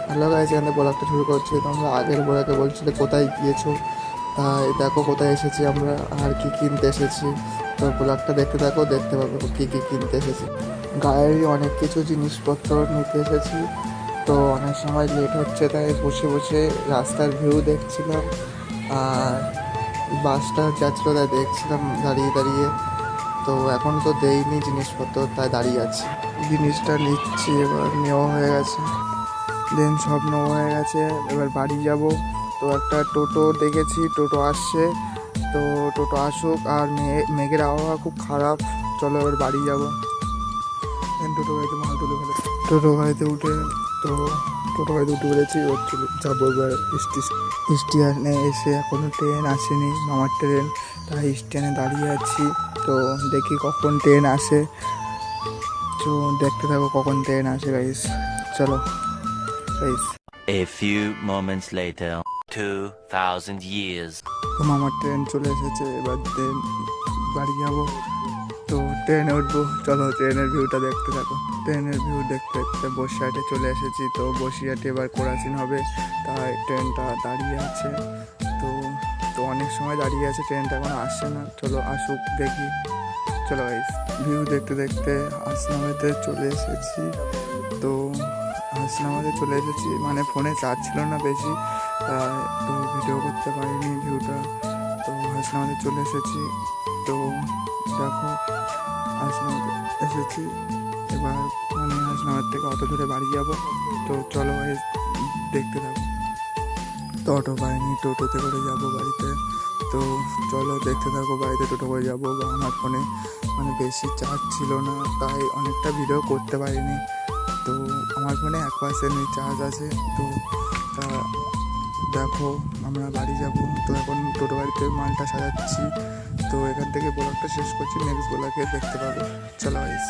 Hello guys, এখানে ব্লগটা শুরু করছি। তোমরা আগের ব্লগে বলছিলে কোথায় গিয়েছো, তাই দেখো কোথায় এসেছি আমরা আর কি কিনতে এসেছি। তো ব্লগটা দেখতে থাকো, দেখতে পাবো কী কী কিনতে এসেছি। গায়েরই অনেক কিছু জিনিসপত্র নিতে এসেছি। তো অনেক সময় লেট হচ্ছে, তাই বসে বসে রাস্তার ভিউ দেখছিলাম। আর বাসটা যাচ্ছিলো তাই দেখছিলাম দাঁড়িয়ে দাঁড়িয়ে। তো এখন তো দেইনি জিনিসপত্র, তাই দাঁড়িয়ে আছি। জিনিসটা নিচ্ছি, এবার নেওয়া হয়ে গেছে। দেন সব নেওয়া হয়ে গেছে, এবার বাড়ি যাব। তো একটা টোটো দেখেছি, টোটো আসছে। তো টোটো আসুক, আর মেঘের আবহাওয়া খুব খারাপ। চলো এবার বাড়ি যাব। দেন টোটো গাড়িতে মাল তুলে ফেলে টোটো গাড়িতে উঠে, তো টোটো গাড়িতে উঠে পড়েছি। এবার চলে যাবো এবার স্টেশনে এসে। এখনও ট্রেন আসেনি, মামার ট্রেন, তাই স্টেশনে দাঁড়িয়ে আছি। তো দেখি কখন ট্রেন আসে। তো দেখতে থাকো কখন ট্রেন আসে গাইস। চলো guys. A few moments later, 2000 years. তো মামার ট্রেন চলে এসেছে, এবার বাড়ি যাব। তো ট্রেনে উঠবো, চলো ট্রেনের ভিউটা দেখতে থাকো। ট্রেনের ভিউ দেখতে দেখতে বসিরহাটে চলে এসেছি। তো বসিরহাটে এবার কোরাসিন হবে, তাই ট্রেনটা দাঁড়িয়ে আছে। তো তো অনেক সময় দাঁড়িয়ে আছে, ট্রেনটা এখন আসছে না। চলো আসুক দেখি। চলো গাইস, ভিউ দেখতে দেখতে হাসনাবাদে চলে এসেছি। তো হাসনাবাদে চলে এসেছি, মানে ফোনে চার্জ ছিল না বেশি, তো ভিডিও করতে পারিনি ভিউটা। তো হাসনাবাদে চলে এসেছি। তো দেখো হাসনাবাদে এসেছি। এবার মানে হাসনাবাদ থেকে অটো ধরে বাড়ি যাব। তো চলো গাইস দেখতে থাকো। তো অটো পাইনি, টোটোতে করে যাব বাড়িতে। তো চলো দেখতে থাকো, বাড়িতে টোটো করে যাবো। বা আমার ফোনে মানে বেশি চার্জ ছিল না, তাই অনেকটা ভিডিও করতে পারিনি। তো আমার ফোনে 1% চার্জ আছে। তো তা দেখো আমরা বাড়ি যাব। তো এখন টোটো গাড়িতে মালটা সাজাচ্ছি। তো এখান থেকে ব্লগটা শেষ করছি, নেক্সট ব্লগে দেখতে পাবে। চলো গাইস।